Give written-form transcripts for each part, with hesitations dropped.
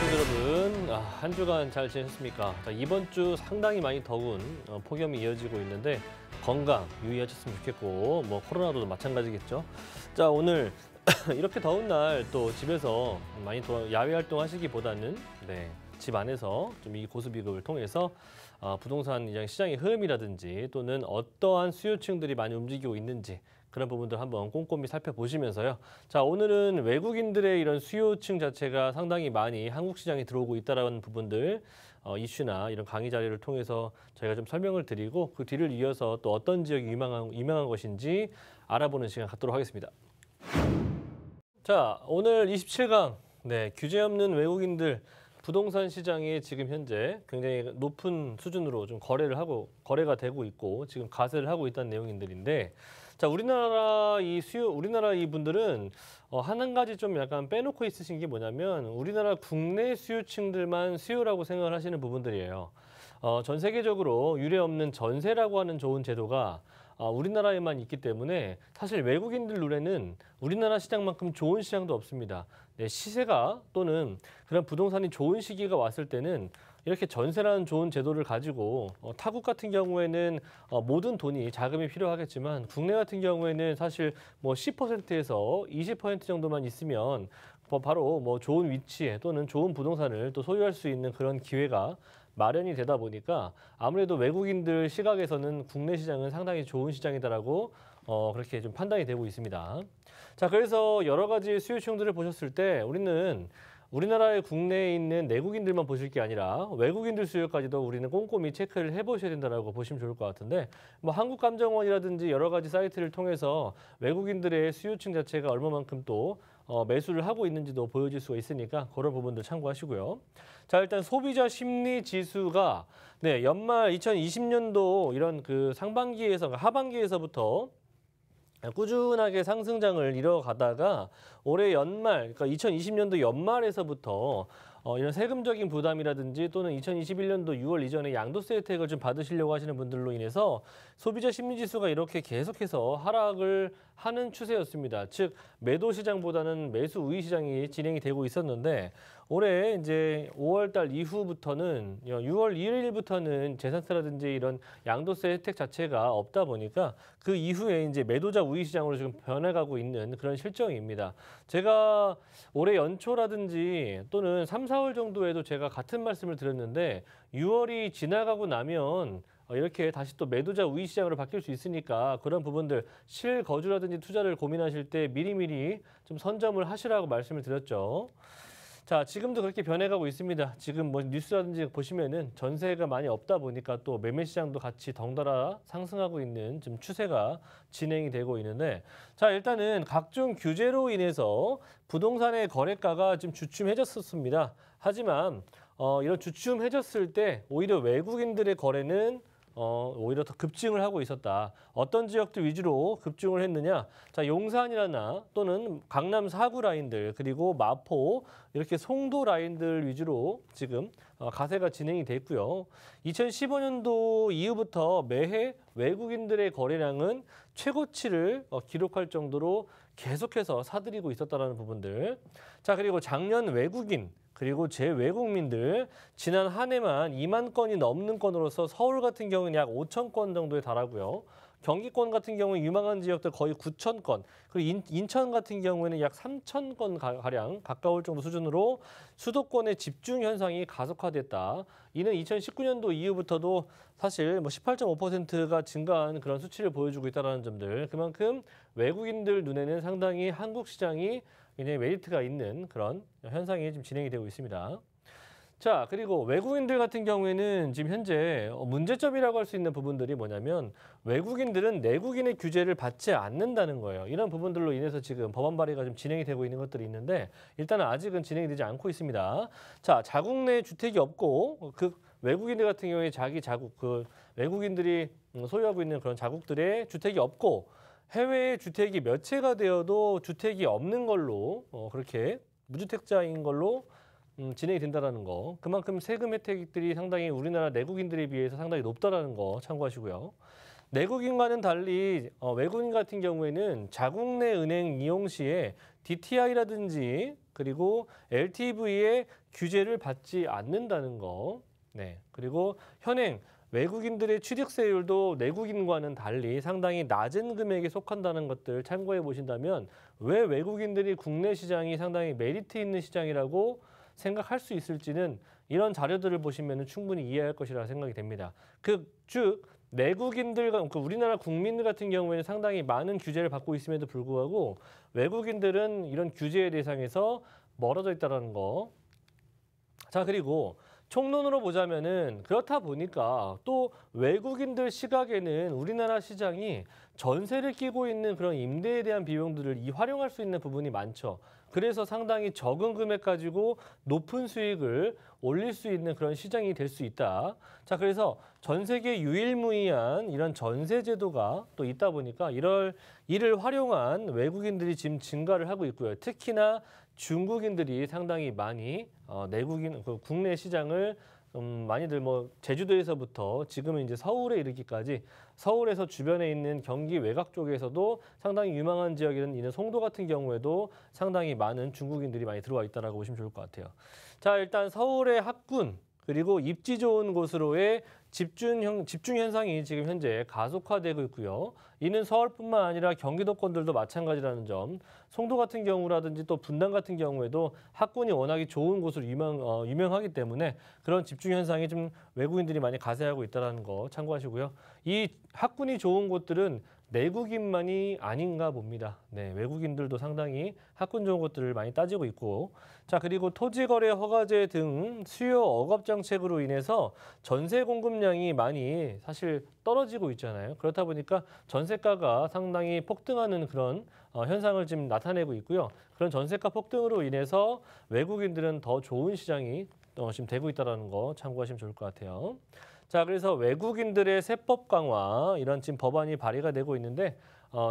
시청자 여러분, 한 주간 잘 지내셨습니까? 자, 이번 주 상당히 많이 더운 폭염이 이어지고 있는데 건강 유의하셨으면 좋겠고 뭐 코로나도 마찬가지겠죠. 자, 오늘 이렇게 더운 날 또 집에서 많이 야외 활동하시기보다는 집 안에서 좀 이 고수비급을 통해서 부동산 시장의 흐름이라든지 또는 어떠한 수요층들이 많이 움직이고 있는지 그런 부분들 한번 꼼꼼히 살펴보시면서요. 자, 오늘은 외국인들의 이런 수요층 자체가 상당히 많이 한국 시장에 들어오고 있다는 부분들 이슈나 이런 강의 자료를 통해서 저희가 좀 설명을 드리고 그 뒤를 이어서 또 어떤 지역이 유명한 것인지 알아보는 시간 갖도록 하겠습니다. 자, 오늘 27강 규제 없는 외국인들 부동산 시장이 지금 현재 굉장히 높은 수준으로 좀 거래가 되고 있고 지금 가세를 하고 있다는 내용들인데, 자, 우리나라 이 분들은 한 가지 좀 약간 빼놓고 있으신 게 뭐냐면 우리나라 국내 수요층들만 수요라고 생각을 하시는 부분들이에요. 전 세계적으로 유례 없는 전세라고 하는 좋은 제도가 우리나라에만 있기 때문에 사실 외국인들 눈에는 우리나라 시장만큼 좋은 시장도 없습니다. 시세가 또는 그런 부동산이 좋은 시기가 왔을 때는 이렇게 전세라는 좋은 제도를 가지고 타국 같은 경우에는 모든 자금이 필요하겠지만 국내 같은 경우에는 사실 뭐 10%에서 20% 정도만 있으면 바로 뭐 좋은 위치에 또는 좋은 부동산을 또 소유할 수 있는 그런 기회가 마련이 되다 보니까 아무래도 외국인들 시각에서는 국내 시장은 상당히 좋은 시장이다라고 그렇게 좀 판단이 되고 있습니다. 자, 그래서 여러 가지 수요층들을 보셨을 때 우리는 우리나라의 국내에 있는 내국인들만 보실 게 아니라 외국인들 수요까지도 우리는 꼼꼼히 체크를 해보셔야 된다고 보시면 좋을 것 같은데, 뭐 한국감정원이라든지 여러 가지 사이트를 통해서 외국인들의 수요층 자체가 얼마만큼 또 매수를 하고 있는지도 보여줄 수가 있으니까 그런 부분들 참고하시고요. 자, 일단 소비자 심리 지수가 연말 2020년도 이런 그 하반기에서부터 꾸준하게 상승장을 이뤄가다가 올해 연말, 그러니까 2020년도 연말에서부터 이런 세금적인 부담이라든지 또는 2021년도 6월 이전에 양도세 혜택을 좀 받으시려고 하시는 분들로 인해서 소비자 심리지수가 이렇게 계속해서 하락을 하는 추세였습니다. 즉 매도 시장보다는 매수 우위 시장이 진행이 되고 있었는데 올해 이제 5월 달 이후부터는 6월 1일부터는 재산세라든지 이런 양도세 혜택 자체가 없다 보니까 그 이후에 이제 매도자 우위 시장으로 지금 변해가고 있는 그런 실정입니다. 제가 올해 연초라든지 또는 3, 4월 정도에도 제가 같은 말씀을 드렸는데 6월이 지나가고 나면 이렇게 다시 또 매도자 우위 시장으로 바뀔 수 있으니까 그런 부분들 실거주라든지 투자를 고민하실 때 미리미리 좀 선점을 하시라고 말씀을 드렸죠. 자, 지금도 그렇게 변해가고 있습니다. 지금 뭐 뉴스라든지 보시면은 전세가 많이 없다 보니까 또 매매 시장도 같이 덩달아 상승하고 있는 좀 추세가 진행이 되고 있는데, 자, 일단은 각종 규제로 인해서 부동산의 거래가가 좀 주춤해졌었습니다. 하지만 이런 주춤해졌을 때 오히려 외국인들의 거래는 오히려 더 급증을 하고 있었다. 어떤 지역들 위주로 급증을 했느냐? 자, 용산이나 또는 강남 4구 라인들 그리고 마포 이렇게 송도 라인들 위주로 지금 가세가 진행이 됐고요. 2015년도 이후부터 매해 외국인들의 거래량은 최고치를 기록할 정도로 계속해서 사들이고 있었다는 부분들. 자, 그리고 작년 외국인 그리고 재외국민들 지난 한 해만 2만 건이 넘는 건으로서 서울 같은 경우는 약 5천 건 정도에 달하고요. 경기권 같은 경우는 유망한 지역들 거의 9천 건, 그리고 인천 같은 경우에는 약 3천 건 가량 가까울 정도 수준으로 수도권의 집중 현상이 가속화됐다. 이는 2019년도 이후부터도 사실 뭐 18.5%가 증가한 그런 수치를 보여주고 있다는 점들. 그만큼 외국인들 눈에는 상당히 한국 시장이 굉장히 메리트가 있는 그런 현상이 지금 진행이 되고 있습니다. 자, 그리고 외국인들 같은 경우에는 지금 현재 문제점이라고 할 수 있는 부분들이 뭐냐면 외국인들은 내국인의 규제를 받지 않는다는 거예요. 이런 부분들로 인해서 지금 법안 발의가 좀 진행이 되고 있는 것들이 있는데 일단은 아직은 진행이 되지 않고 있습니다. 자, 자국 내 주택이 없고 그 외국인들 같은 경우에 자기 자국, 그 외국인들이 소유하고 있는 그런 자국들의 주택이 없고 해외에 주택이 몇 채가 되어도 주택이 없는 걸로 그렇게 무주택자인 걸로 진행이 된다는 거. 그만큼 세금 혜택들이 상당히 우리나라 내국인들에 비해서 상당히 높다는 거 참고하시고요. 내국인과는 달리 외국인 같은 경우에는 자국 내 은행 이용 시에 DTI라든지 그리고 LTV의 규제를 받지 않는다는 거. 네. 그리고 현행 외국인들의 취득세율도 내국인과는 달리 상당히 낮은 금액에 속한다는 것들 참고해 보신다면 왜 외국인들이 국내 시장이 상당히 메리트 있는 시장이라고 생각할 수 있을지는 이런 자료들을 보시면 충분히 이해할 것이라 생각이 됩니다. 즉 내국인들과 우리나라 국민들 같은 경우에는 상당히 많은 규제를 받고 있음에도 불구하고 외국인들은 이런 규제의 대상에서 멀어져 있다는 거. 자, 그리고 총론으로 보자면은 그렇다 보니까 또 외국인들 시각에는 우리나라 시장이 전세를 끼고 있는 그런 임대에 대한 비용들을 활용할 수 있는 부분이 많죠. 그래서 상당히 적은 금액 가지고 높은 수익을 올릴 수 있는 그런 시장이 될 수 있다. 자, 그래서 전 세계 유일무이한 이런 전세 제도가 또 있다 보니까 이를 활용한 외국인들이 지금 증가를 하고 있고요. 특히나 중국인들이 상당히 많이 내국인 국내 시장을 많이들 제주도에서부터 지금은 이제 서울에 이르기까지 서울에서 주변에 있는 경기 외곽 쪽에서도 상당히 유망한 지역인 이는 송도 같은 경우에도 상당히 많은 중국인들이 많이 들어와 있다라고 보시면 좋을 것 같아요. 자, 일단 서울의 학군 그리고 입지 좋은 곳으로의 집중 현상이 지금 현재 가속화되고 있고요. 이는 서울뿐만 아니라 경기도권들도 마찬가지라는 점. 송도 같은 경우라든지 또 분당 같은 경우에도 학군이 워낙에 좋은 곳으로 유명하기 때문에 그런 집중 현상이 좀 외국인들이 많이 가세하고 있다는 거 참고하시고요. 이 학군이 좋은 곳들은 내국인만이 아닌가 봅니다. 네, 외국인들도 상당히 학군 좋은 곳들을 많이 따지고 있고, 자, 그리고 토지거래 허가제 등 수요 억압 정책으로 인해서 전세 공급량이 많이 사실 떨어지고 있잖아요. 그렇다 보니까 전세가가 상당히 폭등하는 그런 현상을 지금 나타내고 있고요. 그런 전세가 폭등으로 인해서 외국인들은 더 좋은 시장이 지금 되고 있다는 거 참고하시면 좋을 것 같아요. 자, 그래서 외국인들의 세법 강화 이런 지금 법안이 발의가 되고 있는데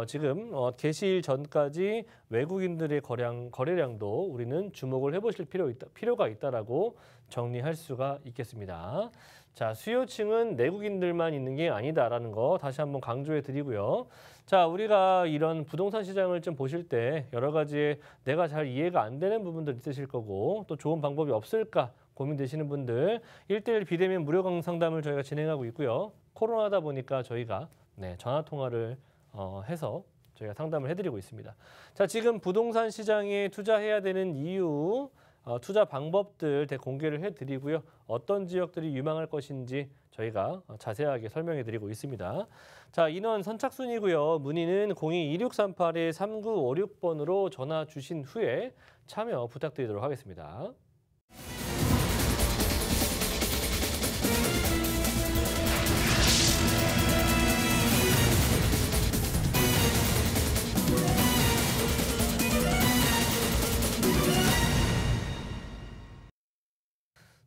지금 개시일 전까지 외국인들의 거래량도 우리는 주목을 해보실 필요가 있다라고 정리할 수가 있겠습니다. 자, 수요층은 내국인들만 있는 게 아니다라는 거 다시 한번 강조해 드리고요. 자, 우리가 이런 부동산 시장을 좀 보실 때 여러 가지 내가 잘 이해가 안 되는 부분들 있으실 거고 또 좋은 방법이 없을까 고민되시는 분들 1:1 비대면 무료 상담을 저희가 진행하고 있고요. 코로나다 보니까 저희가 전화 통화를 해서 저희가 상담을 해드리고 있습니다. 자, 지금 부동산 시장에 투자해야 되는 이유, 투자 방법들 공개를 해드리고요. 어떤 지역들이 유망할 것인지 저희가 자세하게 설명해드리고 있습니다. 자, 인원 선착순이고요. 문의는 02-2638-3956번으로 전화 주신 후에 참여 부탁드리도록 하겠습니다.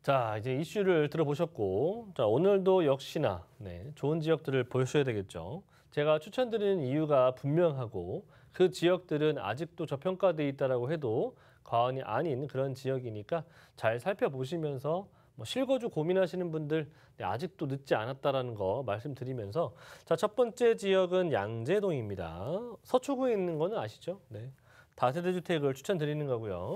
자, 이제 이슈를 들어보셨고, 자, 오늘도 역시나 좋은 지역들을 보셔야 되겠죠. 제가 추천드리는 이유가 분명하고 그 지역들은 아직도 저평가돼 있다라고 해도 과언이 아닌 그런 지역이니까 잘 살펴보시면서 실거주 고민하시는 분들 아직도 늦지 않았다라는 거 말씀드리면서 자, 첫 번째 지역은 양재동입니다. 서초구에 있는 거는 아시죠? 네, 다세대 주택을 추천드리는 거고요.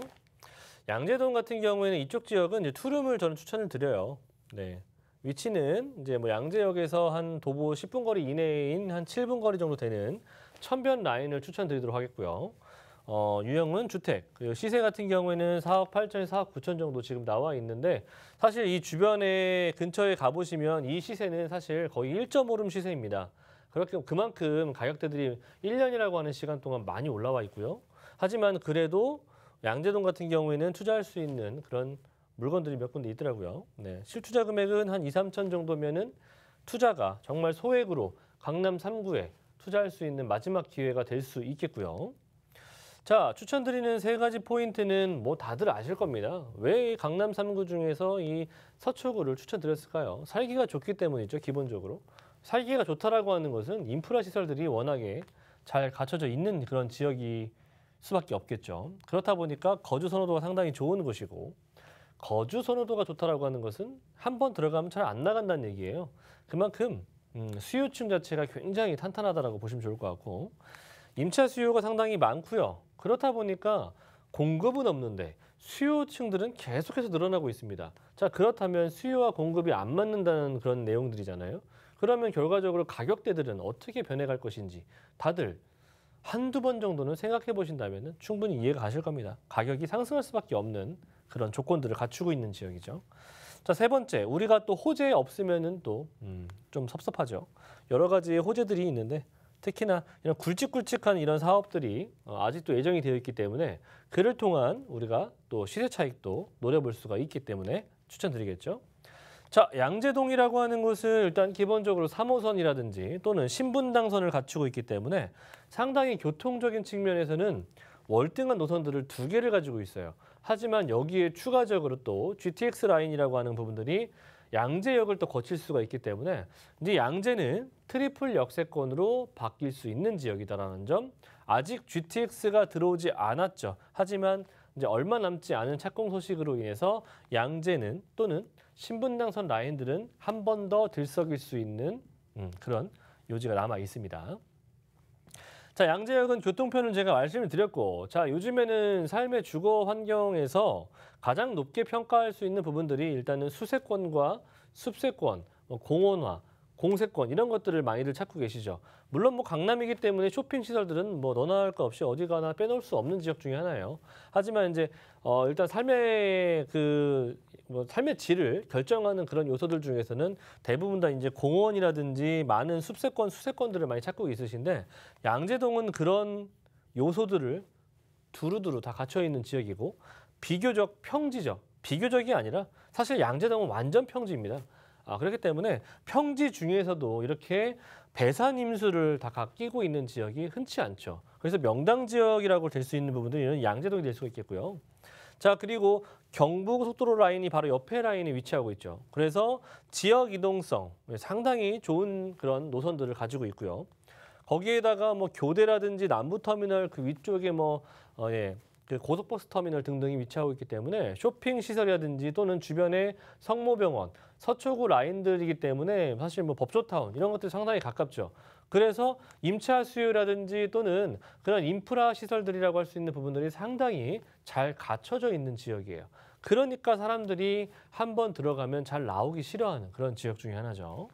양재동 같은 경우에는 이쪽 지역은 이제 투룸을 저는 추천을 드려요. 네. 위치는 이제 양재역에서 한 도보 10분 거리 이내인 한 7분 거리 정도 되는 천변 라인을 추천드리도록 하겠고요. 유형은 주택, 그리고 시세 같은 경우에는 4억 8천에서 4억 9천 정도 지금 나와 있는데 사실 이 주변에 근처에 가보시면 이 시세는 사실 거의 1.5룸 시세입니다. 그렇게 그만큼 가격대들이 1년이라고 하는 시간 동안 많이 올라와 있고요. 하지만 그래도 양재동 같은 경우에는 투자할 수 있는 그런 물건들이 몇 군데 있더라고요. 네, 실투자 금액은 한 2, 3천 정도면은 투자가 정말 소액으로 강남 3구에 투자할 수 있는 마지막 기회가 될 수 있겠고요. 자, 추천드리는 세 가지 포인트는 다들 아실 겁니다. 왜 강남 3구 중에서 이 서초구를 추천드렸을까요? 살기가 좋기 때문이죠, 기본적으로. 살기가 좋다라고 하는 것은 인프라 시설들이 워낙에 잘 갖춰져 있는 그런 지역이 수밖에 없겠죠. 그렇다 보니까 거주 선호도가 상당히 좋은 곳이고 거주 선호도가 좋다라고 하는 것은 한번 들어가면 잘 안 나간다는 얘기예요. 그만큼 수요층 자체가 굉장히 탄탄하다라고 보시면 좋을 것 같고 임차 수요가 상당히 많고요. 그렇다 보니까 공급은 없는데 수요층들은 계속해서 늘어나고 있습니다. 자, 그렇다면 수요와 공급이 안 맞는다는 그런 내용들이잖아요. 그러면 결과적으로 가격대들은 어떻게 변해갈 것인지 다들 한두 번 정도는 생각해 보신다면 충분히 이해가 가실 겁니다. 가격이 상승할 수밖에 없는 그런 조건들을 갖추고 있는 지역이죠. 자, 세 번째, 우리가 또 호재 없으면은 또 좀 섭섭하죠. 여러 가지의 호재들이 있는데 특히나 이런 굵직굵직한 이런 사업들이 아직도 예정이 되어 있기 때문에 그를 통한 우리가 또 시세 차익도 노려볼 수가 있기 때문에 추천드리겠죠. 자, 양재동이라고 하는 곳은 일단 기본적으로 3호선이라든지 또는 신분당선을 갖추고 있기 때문에 상당히 교통적인 측면에서는 월등한 노선들을 두 개를 가지고 있어요. 하지만 여기에 추가적으로 또 GTX 라인이라고 하는 부분들이 양재역을 또 거칠 수가 있기 때문에 이제 양재는 트리플 역세권으로 바뀔 수 있는 지역이다라는 점. 아직 GTX가 들어오지 않았죠. 하지만 이제 얼마 남지 않은 착공 소식으로 인해서 양재는 또는 신분당선 라인들은 한 번 더 들썩일 수 있는 그런 요지가 남아 있습니다. 자, 양재역은 교통편은 제가 말씀을 드렸고, 자, 요즘에는 삶의 주거 환경에서 가장 높게 평가할 수 있는 부분들이 일단은 수세권과 숲세권, 공원화, 공세권 이런 것들을 많이들 찾고 계시죠. 물론 뭐 강남이기 때문에 쇼핑 시설들은 뭐 너나 할 것 없이 어디 가나 빼놓을 수 없는 지역 중에 하나예요. 하지만 이제 일단 삶의 질을 결정하는 그런 요소들 중에서는 대부분 다 이제 공원이라든지 많은 숲세권, 수세권들을 많이 찾고 있으신데 양재동은 그런 요소들을 두루두루 다 갖춰 있는 지역이고 비교적 평지죠. 비교적이 아니라 사실 양재동은 완전 평지입니다. 그렇기 때문에 평지 중에서도 이렇게 배산 임수를 다 끼고 있는 지역이 흔치 않죠. 그래서 명당 지역이라고 될 수 있는 부분들은 양재동이 될 수가 있겠고요. 자, 그리고 경부고속도로 라인이 바로 옆에 라인에 위치하고 있죠. 그래서 지역 이동성 상당히 좋은 그런 노선들을 가지고 있고요. 거기에다가 뭐 교대라든지 남부터미널 그 위쪽에 그 고속버스 터미널 등등이 위치하고 있기 때문에 쇼핑 시설이라든지 또는 주변에 성모병원, 서초구 라인들이기 때문에 사실 뭐 법조타운 이런 것들이 상당히 가깝죠. 그래서 임차 수요라든지 또는 그런 인프라 시설들이라고 할 수 있는 부분들이 상당히 잘 갖춰져 있는 지역이에요. 그러니까 사람들이 한번 들어가면 잘 나오기 싫어하는 그런 지역 중에 하나죠.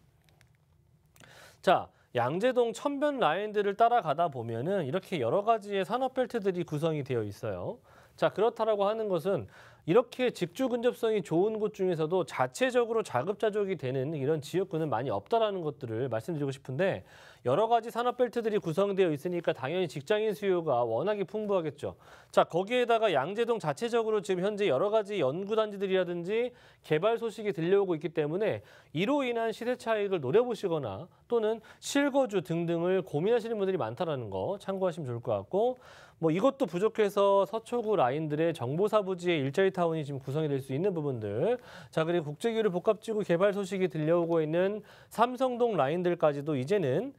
자, 양재동 천변 라인들을 따라가다 보면은 이렇게 여러 가지의 산업벨트들이 구성이 되어 있어요. 자, 그렇다라고 하는 것은 이렇게 직주 근접성이 좋은 곳 중에서도 자체적으로 자급자족이 되는 이런 지역구는 많이 없다라는 것들을 말씀드리고 싶은데 여러 가지 산업벨트들이 구성되어 있으니까 당연히 직장인 수요가 워낙에 풍부하겠죠. 자, 거기에다가 양재동 자체적으로 지금 현재 여러 가지 연구단지들이라든지 개발 소식이 들려오고 있기 때문에 이로 인한 시세 차익을 노려보시거나 또는 실거주 등등을 고민하시는 분들이 많다라는 거 참고하시면 좋을 것 같고 뭐 이것도 부족해서 서초구 라인들의 정보사부지의 일자리 타운이 지금 구성이 될 수 있는 부분들. 자, 그리고 국제기술 복합지구 개발 소식이 들려오고 있는 삼성동 라인들까지도 이제는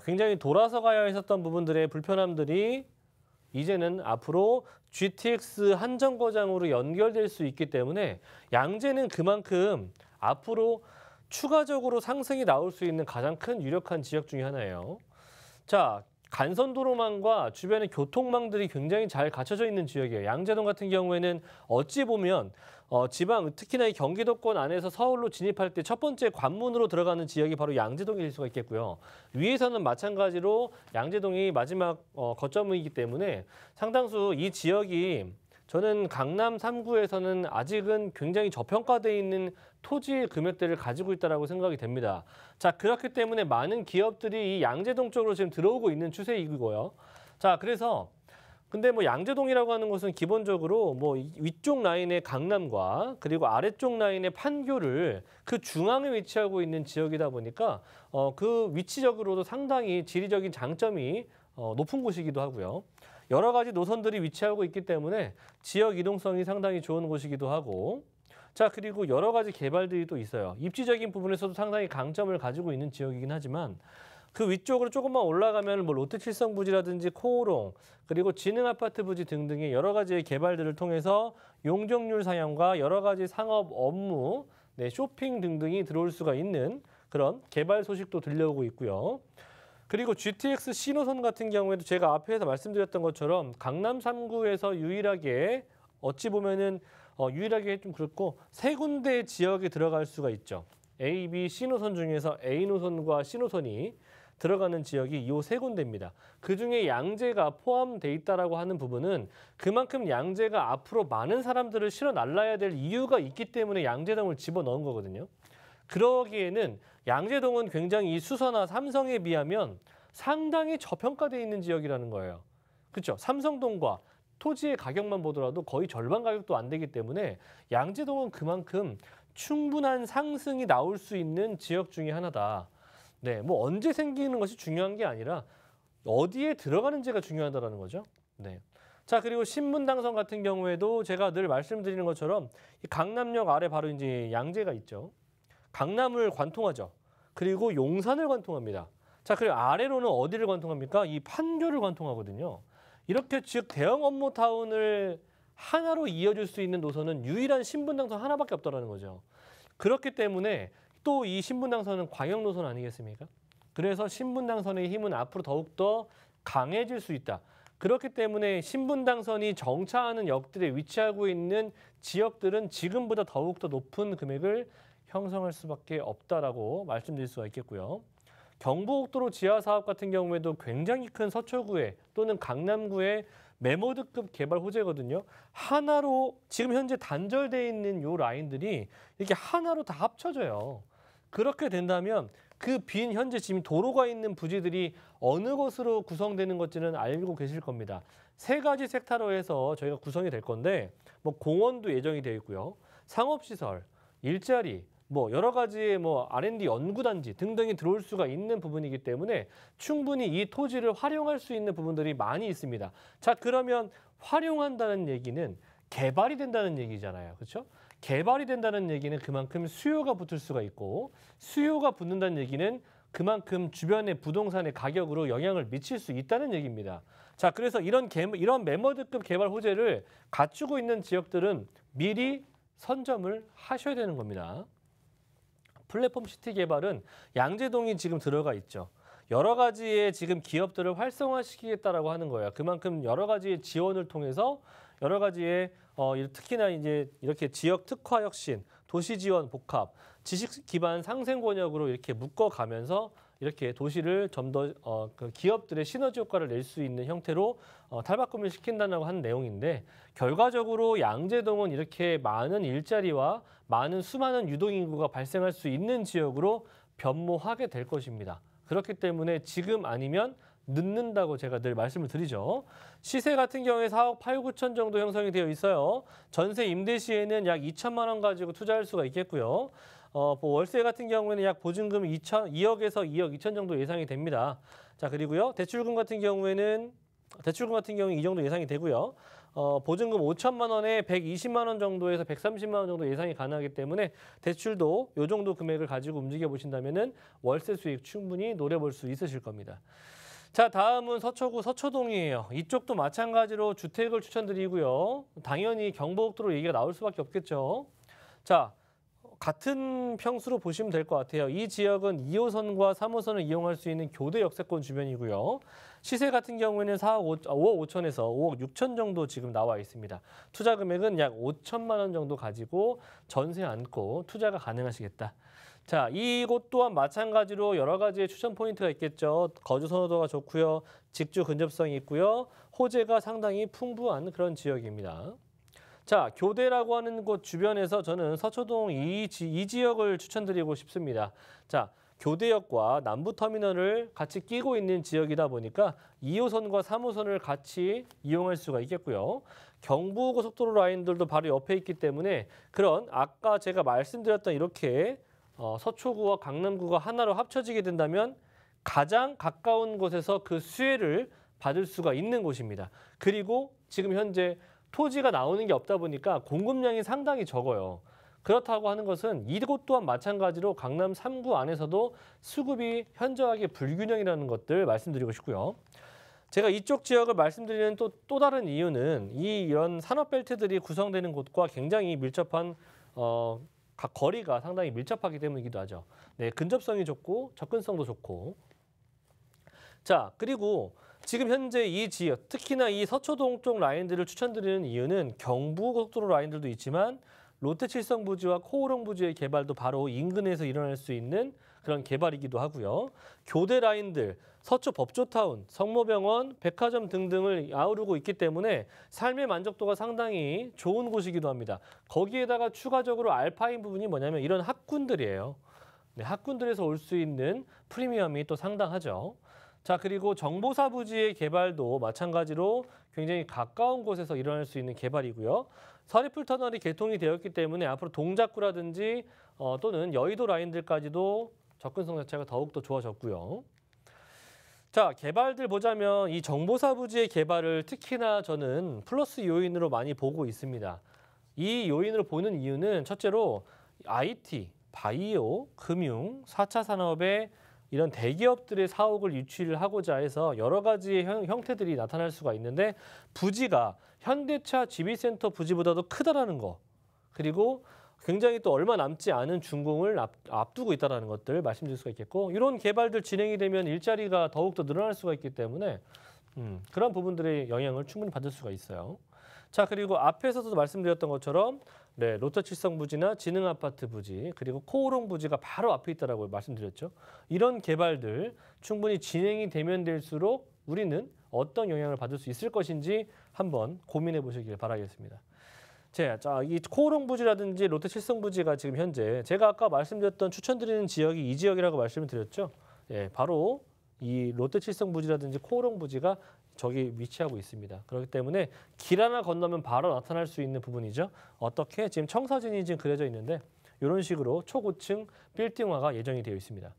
굉장히 돌아서 가야 했었던 부분들의 불편함들이 이제는 앞으로 GTX 한정거장으로 연결될 수 있기 때문에 양재는 그만큼 앞으로 추가적으로 상승이 나올 수 있는 가장 큰 유력한 지역 중에 하나예요. 자, 간선도로망과 주변의 교통망들이 굉장히 잘 갖춰져 있는 지역이에요. 양재동 같은 경우에는 어찌 보면 지방, 특히나 이 경기도권 안에서 서울로 진입할 때 첫 번째 관문으로 들어가는 지역이 바로 양재동일 수가 있겠고요. 위에서는 마찬가지로 양재동이 마지막 거점이기 때문에 상당수 이 지역이 저는 강남 3구에서는 아직은 굉장히 저평가되어 있는 토지 금액대를 가지고 있다고 생각이 됩니다. 자, 그렇기 때문에 많은 기업들이 이 양재동 쪽으로 지금 들어오고 있는 추세이고요. 자, 그래서 근데 뭐 양재동이라고 하는 것은 기본적으로 뭐 위쪽 라인의 강남과 그리고 아래쪽 라인의 판교를 그 중앙에 위치하고 있는 지역이다 보니까 그 위치적으로도 상당히 지리적인 장점이 높은 곳이기도 하고요. 여러 가지 노선들이 위치하고 있기 때문에 지역 이동성이 상당히 좋은 곳이기도 하고 자, 그리고 여러 가지 개발들이 또 있어요. 입지적인 부분에서도 상당히 강점을 가지고 있는 지역이긴 하지만 그 위쪽으로 조금만 올라가면 뭐 롯데칠성 부지라든지 코오롱 그리고 지능아파트 부지 등등의 여러 가지의 개발들을 통해서 용적률 상향과 여러 가지 상업 업무, 쇼핑 등등이 들어올 수가 있는 그런 개발 소식도 들려오고 있고요. 그리고 GTX 신호선 같은 경우에도 제가 앞에서 말씀드렸던 것처럼 강남 3구에서 유일하게 어찌 보면은 유일하게 좀 그렇고 세 군데 지역에 들어갈 수가 있죠. A, B, C노선 중에서 A노선과 C노선이 들어가는 지역이 이 세 군데입니다. 그중에 양재가 포함돼 있다라고 하는 부분은 그만큼 양재가 앞으로 많은 사람들을 실어 날라야 될 이유가 있기 때문에 양재동을 집어넣은 거거든요. 그러기에는 양재동은 굉장히 이 수서나 삼성에 비하면 상당히 저평가되어 있는 지역이라는 거예요. 그렇죠? 삼성동과 토지의 가격만 보더라도 거의 절반 가격도 안 되기 때문에 양재동은 그만큼 충분한 상승이 나올 수 있는 지역 중에 하나다. 네, 뭐 언제 생기는 것이 중요한 게 아니라 어디에 들어가는지가 중요하다는 거죠. 네. 자, 그리고 신분당선 같은 경우에도 제가 늘 말씀드리는 것처럼 이 강남역 아래 바로 이제 양재가 있죠. 강남을 관통하죠. 그리고 용산을 관통합니다. 자, 그리고 아래로는 어디를 관통합니까? 이 판교를 관통하거든요. 이렇게 즉 대형 업무타운을 하나로 이어줄 수 있는 노선은 유일한 신분당선 하나밖에 없다는 거죠. 그렇기 때문에 또 이 신분당선은 광역 노선 아니겠습니까? 그래서 신분당선의 힘은 앞으로 더욱더 강해질 수 있다. 그렇기 때문에 신분당선이 정차하는 역들에 위치하고 있는 지역들은 지금보다 더욱더 높은 금액을 형성할 수밖에 없다라고 말씀드릴 수가 있겠고요. 경부고속도로 지하 사업 같은 경우에도 굉장히 큰 서초구에 또는 강남구의 메모드급 개발 호재거든요. 하나로 지금 현재 단절되어 있는 요 라인들이 이렇게 하나로 다 합쳐져요. 그렇게 된다면 그 빈 현재 지금 도로가 있는 부지들이 어느 것으로 구성되는 것지는 알고 계실 겁니다. 세 가지 섹터로 해서 저희가 구성이 될 건데 뭐 공원도 예정이 되어 있고요. 상업시설, 일자리, 뭐 여러 가지의 뭐 R&D 연구단지 등등이 들어올 수가 있는 부분이기 때문에 충분히 이 토지를 활용할 수 있는 부분들이 많이 있습니다. 자, 그러면 활용한다는 얘기는 개발이 된다는 얘기잖아요. 그렇죠? 개발이 된다는 얘기는 그만큼 수요가 붙을 수가 있고 수요가 붙는다는 얘기는 그만큼 주변의 부동산의 가격으로 영향을 미칠 수 있다는 얘기입니다. 자, 그래서 이런 매머드급 개발 호재를 갖추고 있는 지역들은 미리 선점을 하셔야 되는 겁니다. 플랫폼 시티 개발은 양재동이 지금 들어가 있죠. 여러 가지의 지금 기업들을 활성화시키겠다라고 하는 거예요. 그만큼 여러 가지의 지원을 통해서 여러 가지의 특히나 이제 이렇게 지역 특화 혁신, 도시 지원 복합, 지식 기반 상생 권역으로 이렇게 묶어가면서 이렇게 도시를 좀 더 그 기업들의 시너지 효과를 낼 수 있는 형태로 탈바꿈을 시킨다고 하는 내용인데 결과적으로 양재동은 이렇게 많은 일자리와 많은 수많은 유동인구가 발생할 수 있는 지역으로 변모하게 될 것입니다. 그렇기 때문에 지금 아니면 늦는다고 제가 늘 말씀을 드리죠. 시세 같은 경우에 4억 8, 9천 정도 형성이 되어 있어요. 전세 임대 시에는 약 2천만 원 가지고 투자할 수가 있겠고요. 뭐 월세 같은 경우에는 약 보증금 2억에서 2억 2천 정도 예상이 됩니다. 자, 그리고요. 대출금 같은 경우에는 이 정도 예상이 되고요. 보증금 5천만 원에 120만 원 정도에서 130만 원 정도 예상이 가능하기 때문에 대출도 이 정도 금액을 가지고 움직여 보신다면은 월세 수익 충분히 노려볼 수 있으실 겁니다. 자, 다음은 서초구 서초동이에요. 이쪽도 마찬가지로 주택을 추천드리고요. 당연히 경부고속도로 얘기가 나올 수밖에 없겠죠. 자, 같은 평수로 보시면 될 것 같아요. 이 지역은 2호선과 3호선을 이용할 수 있는 교대 역세권 주변이고요. 시세 같은 경우에는 5억 5천에서 5억 6천 정도 지금 나와 있습니다. 투자 금액은 약 5천만 원 정도 가지고 전세 안고 투자가 가능하시겠다. 자, 이곳 또한 마찬가지로 여러 가지의 추천 포인트가 있겠죠. 거주 선호도가 좋고요. 직주 근접성이 있고요. 호재가 상당히 풍부한 그런 지역입니다. 자, 교대라고 하는 곳 주변에서 저는 서초동 이 지역을 추천드리고 싶습니다. 자, 교대역과 남부터미널을 같이 끼고 있는 지역이다 보니까 2호선과 3호선을 같이 이용할 수가 있겠고요. 경부고속도로 라인들도 바로 옆에 있기 때문에 그런 아까 제가 말씀드렸던 이렇게 서초구와 강남구가 하나로 합쳐지게 된다면 가장 가까운 곳에서 그 수혜를 받을 수가 있는 곳입니다. 그리고 지금 현재 토지가 나오는 게 없다 보니까 공급량이 상당히 적어요. 그렇다고 하는 것은 이곳 또한 마찬가지로 강남 3구 안에서도 수급이 현저하게 불균형이라는 것들 말씀드리고 싶고요. 제가 이쪽 지역을 말씀드리는 또 다른 이유는 이런 산업벨트들이 구성되는 곳과 굉장히 밀접한 각 거리가 상당히 밀접하기 때문이기도 하죠. 네, 근접성이 좋고 접근성도 좋고. 자, 그리고 지금 현재 이 지역, 특히나 이 서초동 쪽 라인들을 추천드리는 이유는 경부고속도로 라인들도 있지만 롯데칠성 부지와 코오롱 부지의 개발도 바로 인근에서 일어날 수 있는 그런 개발이기도 하고요. 교대 라인들, 서초 법조타운, 성모병원, 백화점 등등을 아우르고 있기 때문에 삶의 만족도가 상당히 좋은 곳이기도 합니다. 거기에다가 추가적으로 알파인 부분이 뭐냐면 이런 학군들이에요. 네, 학군들에서 올 수 있는 프리미엄이 또 상당하죠. 자, 그리고 정보사 부지의 개발도 마찬가지로 굉장히 가까운 곳에서 일어날 수 있는 개발이고요. 서리풀 터널이 개통이 되었기 때문에 앞으로 동작구라든지 또는 여의도 라인들까지도 접근성 자체가 더욱더 좋아졌고요. 자, 개발들 보자면 이 정보사 부지의 개발을 특히나 저는 플러스 요인으로 많이 보고 있습니다. 이 요인으로 보는 이유는 첫째로 IT, 바이오, 금융, 4차 산업의 이런 대기업들의 사옥을 유치를 하고자 해서 여러 가지의 형태들이 나타날 수가 있는데 부지가 현대차 GB센터 부지보다도 크다라는 거, 그리고 굉장히 또 얼마 남지 않은 준공을 앞두고 있다는 것들 말씀드릴 수가 있겠고, 이런 개발들 진행이 되면 일자리가 더욱더 늘어날 수가 있기 때문에 그런 부분들의 영향을 충분히 받을 수가 있어요. 자, 그리고 앞에서도 말씀드렸던 것처럼 네, 롯데칠성 부지나 지능아파트 부지, 그리고 코오롱 부지가 바로 앞에 있다고 말씀드렸죠. 이런 개발들 충분히 진행이 되면 될수록 우리는 어떤 영향을 받을 수 있을 것인지 한번 고민해 보시길 바라겠습니다. 자, 이 코오롱 부지라든지 롯데칠성 부지가 지금 현재 제가 아까 말씀드렸던 추천드리는 지역이 이 지역이라고 말씀을 드렸죠. 예, 바로 이 롯데칠성 부지라든지 코오롱 부지가 저기 위치하고 있습니다. 그렇기 때문에 길 하나 건너면 바로 나타날 수 있는 부분이죠. 어떻게? 지금 청사진이 지금 그려져 있는데 이런 식으로 초고층 빌딩화가 예정이 되어 있습니다.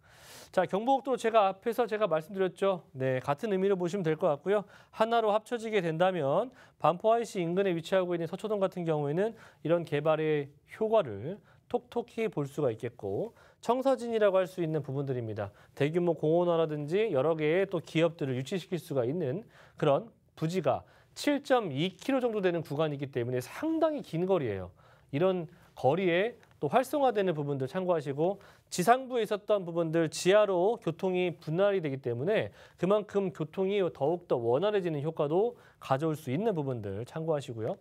자, 경부고속도로 앞에서 제가 말씀드렸죠. 네, 같은 의미로 보시면 될 것 같고요. 하나로 합쳐지게 된다면 반포 IC 인근에 위치하고 있는 서초동 같은 경우에는 이런 개발의 효과를 톡톡히 볼 수가 있겠고, 청사진이라고 할 수 있는 부분들입니다. 대규모 공원화라든지 여러 개의 또 기업들을 유치시킬 수가 있는 그런 부지가 7.2km 정도 되는 구간이기 때문에 상당히 긴 거리예요. 이런 거리에 또 활성화되는 부분들 참고하시고, 지상부에 있었던 부분들 지하로 교통이 분할이 되기 때문에 그만큼 교통이 더욱더 원활해지는 효과도 가져올 수 있는 부분들 참고하시고요.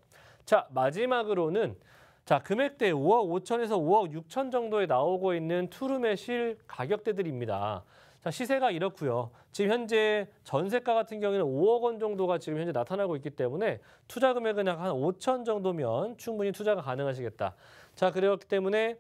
자, 마지막으로는 금액대 5억 5천에서 5억 6천 정도에 나오고 있는 투룸의 실 가격대들입니다. 자, 시세가 이렇고요. 지금 현재 전세가 같은 경우에는 5억 원 정도가 지금 현재 나타나고 있기 때문에 투자 금액은 약 한 5천 정도면 충분히 투자가 가능하시겠다. 자, 그렇기 때문에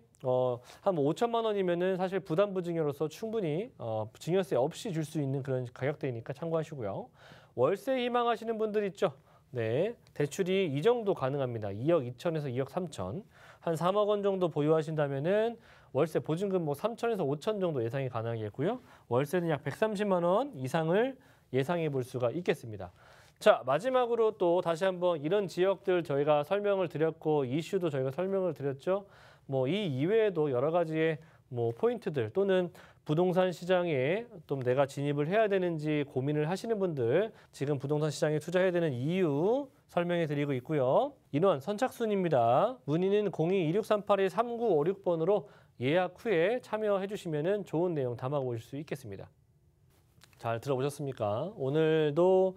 한 5천만 원이면은 사실 부담부 증여로서 충분히 증여세 없이 줄 수 있는 그런 가격대이니까 참고하시고요. 월세 희망하시는 분들 있죠. 네, 대출이 이 정도 가능합니다. 2억 2천에서 2억 3천. 한 3억 원 정도 보유하신다면은 월세 보증금 3천에서 5천 정도 예상이 가능하겠고요. 월세는 약 130만 원 이상을 예상해 볼 수가 있겠습니다. 자, 마지막으로 또 다시 한번 이런 지역들 저희가 설명을 드렸고 이슈도 저희가 설명을 드렸죠. 이 이외에도 여러 가지의 포인트들 또는 부동산 시장에 또 내가 진입을 해야 되는지 고민을 하시는 분들, 지금 부동산 시장에 투자해야 되는 이유 설명해 드리고 있고요. 인원 선착순입니다. 문의는 02-2638-3956번으로 예약 후에 참여해 주시면 좋은 내용 담아보실 수 있겠습니다. 잘 들어보셨습니까? 오늘도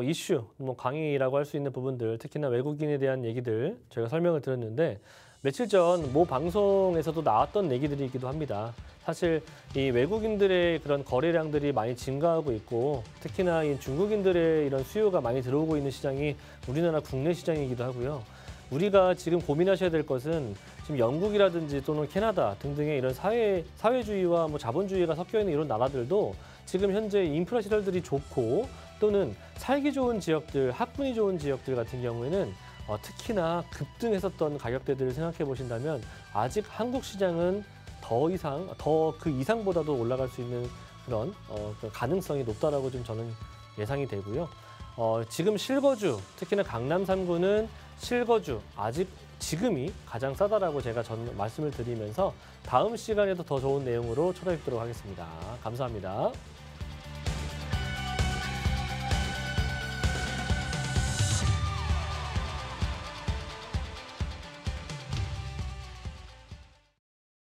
이슈, 강의라고 할 수 있는 부분들, 특히나 외국인에 대한 얘기들 저희가 설명을 드렸는데 며칠 전 모 방송에서도 나왔던 얘기들이기도 합니다. 사실 이 외국인들의 그런 거래량들이 많이 증가하고 있고, 특히나 이 중국인들의 이런 수요가 많이 들어오고 있는 시장이 우리나라 국내 시장이기도 하고요. 우리가 지금 고민하셔야 될 것은 지금 영국이라든지 또는 캐나다 등등의 이런 사회주의와 자본주의가 섞여 있는 이런 나라들도 지금 현재 인프라 시설들이 좋고 또는 살기 좋은 지역들, 학군이 좋은 지역들 같은 경우에는 특히나 급등했었던 가격대들을 생각해 보신다면 아직 한국 시장은 더 그 이상보다도 올라갈 수 있는 그런 가능성이 높다라고 좀 저는 예상이 되고요. 지금 실거주, 특히나 강남 3구는 실거주 아직 지금이 가장 싸다라고 제가 말씀을 드리면서 다음 시간에도 더 좋은 내용으로 찾아뵙도록 하겠습니다. 감사합니다.